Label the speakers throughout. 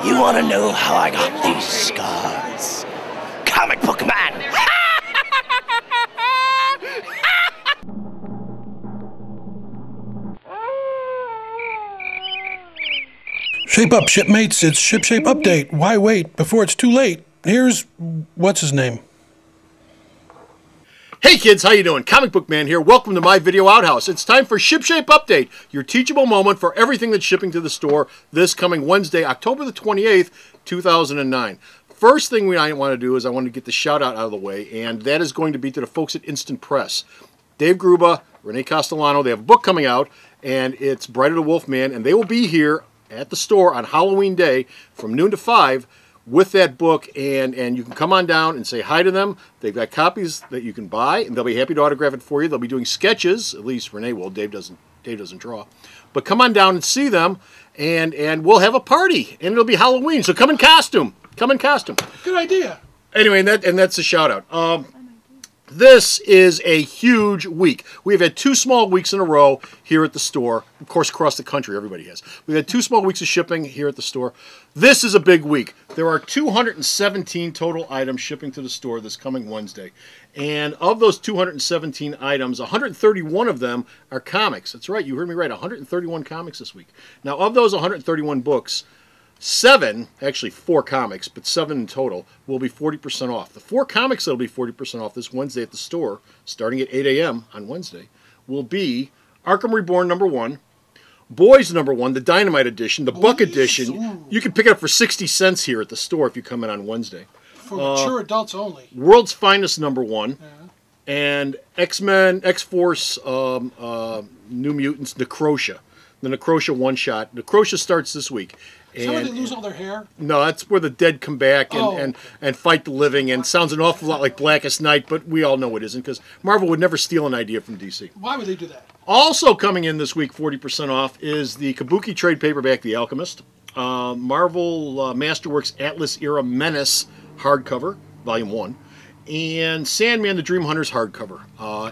Speaker 1: You want to know how I got these scars? Comicbook Man!
Speaker 2: Shape up, shipmates. It's Shipshape Update. Why wait before it's too late? Here's what's his name.
Speaker 3: Hey kids, how you doing? Comicbook Man here. Welcome to my video outhouse. It's time for Shipshape Update, your teachable moment for everything that's shipping to the store this coming Wednesday, October the 28th, 2009. First thing I want to do is I want to get the shout out of the way, and that is going to be to the folks at Instant Press. Dave Gruba, Renee Castellano, they have a book coming out, and it's Bride of the Wolf Man, and they will be here at the store on Halloween Day from noon to 5 with that book, and you can come on down and say hi to them. They've got copies that you can buy, and they'll be happy to autograph it for you. They'll be doing sketches, at least Renee will. Dave doesn't draw. But come on down and see them, and we'll have a party, and it'll be Halloween. So come in costume. Come in costume.
Speaker 2: Good idea.
Speaker 3: Anyway, and that's a shout out. This is a huge week. We've had 2 small weeks in a row here at the store. Of course, across the country, everybody has. We've had 2 small weeks of shipping here at the store. This is a big week. There are 217 total items shipping to the store this coming Wednesday. And of those 217 items, 131 of them are comics. That's right, you heard me right, 131 comics this week. Now, of those 131 books, 7, actually 4 comics, but 7 in total, will be 40% off. The 4 comics that will be 40% off this Wednesday at the store, starting at 8 a.m. on Wednesday, will be Arkham Reborn #1, Boys #1, the Dynamite Edition, the Buck Edition.
Speaker 2: Ooh.
Speaker 3: You can pick it up for 60 cents here at the store if you come in on Wednesday.
Speaker 2: For mature adults only.
Speaker 3: World's Finest #1,
Speaker 2: Yeah.
Speaker 3: and X-Men, X-Force, New Mutants, Necrosha. The Necrosha one-shot. Necrosha starts this week.
Speaker 2: Is that where they lose all their hair?
Speaker 3: No, that's where the dead come back and fight the living, and sounds an awful lot like Blackest Night, but we all know it isn't, because Marvel would never steal an idea from DC.
Speaker 2: Why would they do that?
Speaker 3: Also coming in this week, 40% off, is the Kabuki trade paperback, The Alchemist, Marvel Masterworks Atlas Era Menace hardcover, Volume 1, and Sandman the Dream Hunters hardcover.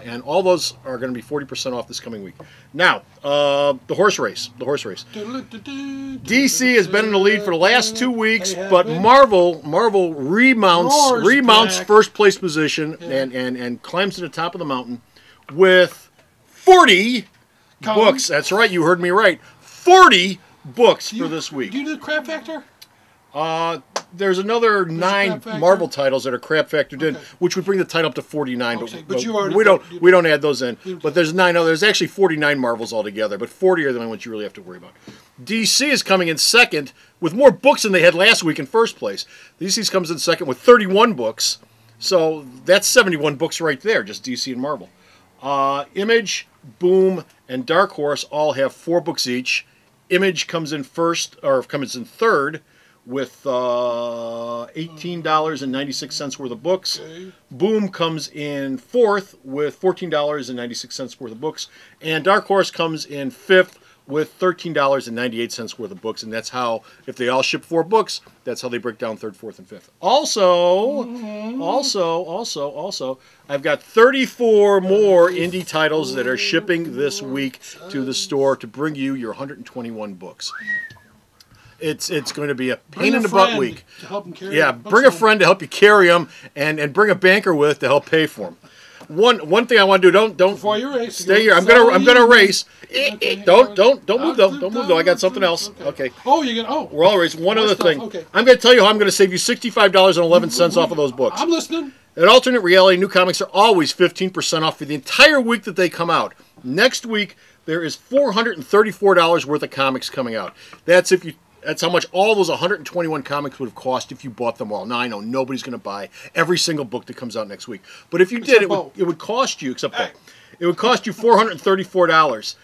Speaker 3: And all those are going to be 40% off this coming week. Now, the horse race. DC has been in the lead for the last 2 weeks, but Marvel remounts first place position and climbs to the top of the mountain with 40 books. That's right, you heard me right. 40 books for this week.
Speaker 2: Do you do the crap factor?
Speaker 3: There's another 9 Marvel titles that are crap factored in, which would bring the title up to 49.
Speaker 2: Okay,
Speaker 3: but
Speaker 2: you already
Speaker 3: we don't add those in. But there's 9 others. There's actually 49 Marvels altogether, but 40 are the only ones you really have to worry about. DC is coming in second with more books than they had last week in first place. DC comes in second with 31 books, so that's 71 books right there, just DC and Marvel. Image, Boom, and Dark Horse all have 4 books each. Image comes in third with $18.96 worth of books.
Speaker 2: Okay.
Speaker 3: Boom comes in 4th with $14.96 worth of books. And Dark Horse comes in 5th with $13.98 worth of books. And that's how, if they all ship 4 books, that's how they break down 3rd, 4th, and 5th. Also, I've got 34 more indie titles that are shipping this week to the store to bring you your 121 books. It's going to be a pain in the butt week.
Speaker 2: To help them carry
Speaker 3: bring a friend to help you carry them, and bring a banker with to help pay for them. One thing I want to do, don't
Speaker 2: before you race,
Speaker 3: stay here. I'm gonna race. Okay. Don't move though. Don't move though. I got something else. Okay.
Speaker 2: Oh, you're gonna. Oh.
Speaker 3: We're all race. One other thing.
Speaker 2: Okay.
Speaker 3: I'm gonna tell you how I'm gonna save you $65.11 off of those books.
Speaker 2: I'm listening.
Speaker 3: At Alternate Reality, new comics are always 15% off for the entire week that they come out. Next week there is $434 worth of comics coming out. That's how much all those 121 comics would have cost if you bought them all. Now, I know nobody's going to buy every single book that comes out next week. But if you did, it would cost you, it would cost you $434.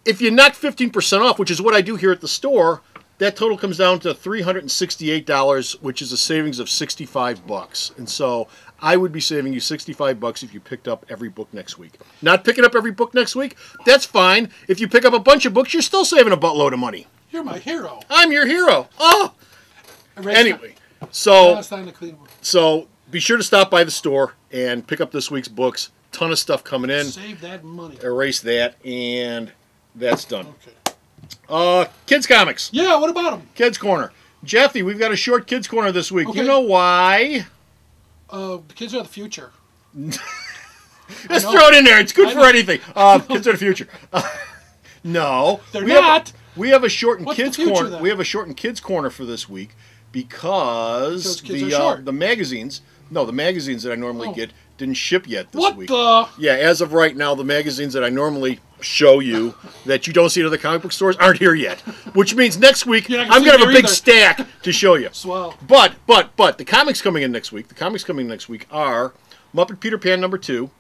Speaker 3: If you knock 15% off, which is what I do here at the store, that total comes down to $368, which is a savings of $65. And so I would be saving you $65 if you picked up every book next week. Not picking up every book next week? That's fine. If you pick up a bunch of books, you're still saving a buttload of money.
Speaker 2: You're my hero.
Speaker 3: I'm your hero. Oh! Anyway, so be sure to stop by the store and pick up this week's books. Ton of stuff coming in.
Speaker 2: Save that money.
Speaker 3: Erase that, and that's done.
Speaker 2: Okay.
Speaker 3: Kids Comics.
Speaker 2: Yeah, what about them?
Speaker 3: Kids Corner. Jeffy, we've got a short kids corner this week.
Speaker 2: Okay.
Speaker 3: You know why?
Speaker 2: The kids are the future.
Speaker 3: Let's throw it in there. It's good for anything. Kids are the future. No,
Speaker 2: They're not.
Speaker 3: We have a shortened
Speaker 2: What's
Speaker 3: kids
Speaker 2: the future,
Speaker 3: corner.
Speaker 2: then?
Speaker 3: We have a shortened kids corner for this week because
Speaker 2: kids are short.
Speaker 3: the magazines. No, the magazines that I normally get didn't ship yet this
Speaker 2: What
Speaker 3: week.
Speaker 2: the?
Speaker 3: Yeah, as of right now, the magazines that I normally show you that you don't see at other comic book stores aren't here yet. Which means next week
Speaker 2: You're not
Speaker 3: I'm
Speaker 2: gonna
Speaker 3: going to have a
Speaker 2: see
Speaker 3: big
Speaker 2: there either.
Speaker 3: stack to show you.
Speaker 2: Swell.
Speaker 3: But the comics coming in next week. The comics coming in next week are Muppet Peter Pan #2,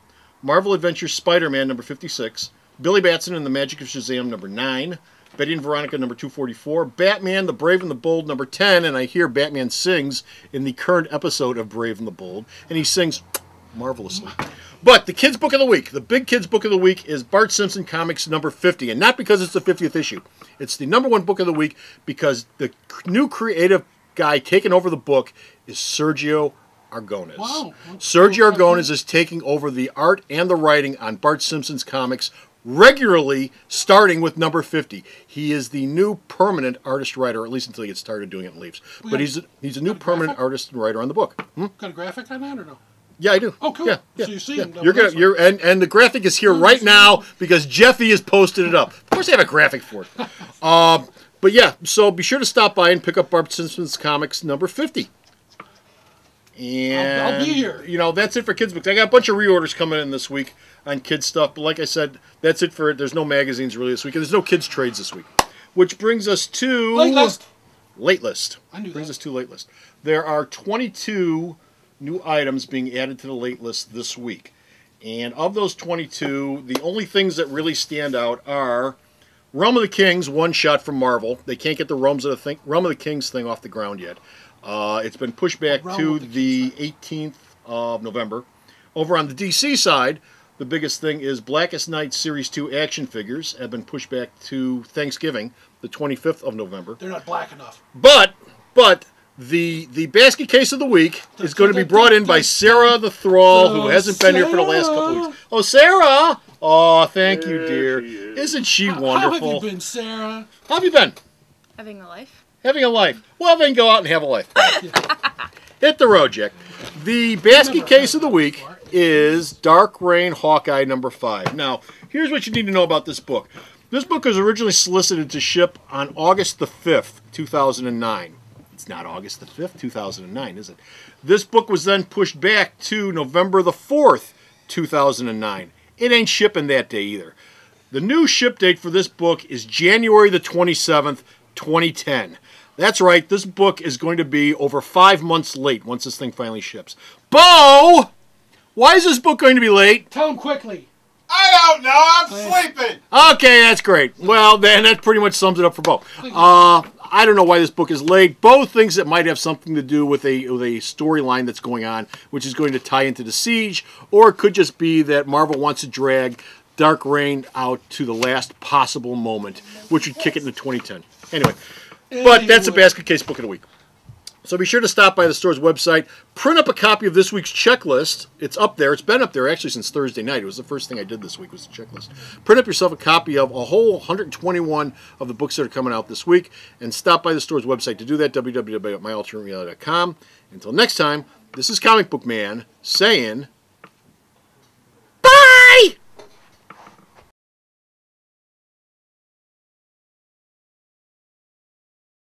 Speaker 3: Marvel Adventures Spider-Man #56, Billy Batson and the Magic of Shazam #9, Betty and Veronica #244, Batman the Brave and the Bold #10, and I hear Batman sings in the current episode of Brave and the Bold, and he sings marvelously. But the kids' book of the week, the big kids' book of the week is Bart Simpson Comics #50, and not because it's the 50th issue. It's the #1 book of the week because the new creative guy taking over the book is Sergio Aragonés.
Speaker 2: Wow.
Speaker 3: Sergio Aragonés is taking over the art and the writing on Bart Simpson's comics regularly, starting with #50. He is the new permanent artist writer, at least until he gets started doing it and leaves. But he's a new permanent artist and writer on the book.
Speaker 2: Got a graphic on that or no?
Speaker 3: Yeah, I do.
Speaker 2: Oh, cool.
Speaker 3: Yeah,
Speaker 2: So you see him.
Speaker 3: and the graphic is here right now because Jeffy has posted it up. Of course, I have a graphic for it. But yeah, so be sure to stop by and pick up Bart Simpson's Comics #50. And
Speaker 2: I'll be here.
Speaker 3: You know, that's it for kids books. I got a bunch of reorders coming in this week on kids stuff. But like I said, that's it for it. There's no magazines really this week, and there's no kids trades this week. Which brings us to
Speaker 2: Late list.
Speaker 3: Late list.
Speaker 2: I knew
Speaker 3: brings
Speaker 2: that.
Speaker 3: us to late list. There are 22 new items being added to the late list this week. And of those 22, the only things that really stand out are Realm of the Kings, one shot from Marvel. They can't get the Realm of the Kings thing off the ground yet. It's been pushed back to the 18th of November. Over on the DC side, the biggest thing is Blackest Night Series 2 action figures have been pushed back to Thanksgiving, the 25th of November.
Speaker 2: They're not black enough.
Speaker 3: But the basket case of the week is going to be brought in by Sarah the Thrall, who hasn't been here for the last couple of weeks. Oh, Sarah! Oh, thank you, dear. Isn't she wonderful?
Speaker 2: How have you been, Sarah?
Speaker 3: How have you been?
Speaker 4: Having a life.
Speaker 3: Having a life. Well, then go out and have a life. Hit the road, Jack. The basket case of the week is Dark Reign Hawkeye #5. Now, here's what you need to know about this book. This book was originally solicited to ship on August the 5th, 2009. It's not August the 5th, 2009, is it? This book was then pushed back to November the 4th, 2009. It ain't shipping that day either. The new ship date for this book is January the 27th, 2010. That's right, this book is going to be over 5 months late once this thing finally ships. Bo! Why is this book going to be late?
Speaker 2: Tell him quickly.
Speaker 5: I don't know. I'm sleeping.
Speaker 3: Okay, that's great. Well, then that pretty much sums it up for Bo. I don't know why this book is late. Bo thinks it might have something to do with a storyline that's going on, which is going to tie into the Siege, or it could just be that Marvel wants to drag Dark Reign out to the last possible moment, which would kick it into 2010. Anyway, but that's a basket case book of the week. So be sure to stop by the store's website, print up a copy of this week's checklist. It's up there. It's been up there actually since Thursday night. It was the first thing I did this week was the checklist. Print up yourself a copy of a whole 121 of the books that are coming out this week, and stop by the store's website to do that, www.myalternatereality.com. Until next time, this is Comic Book Man saying...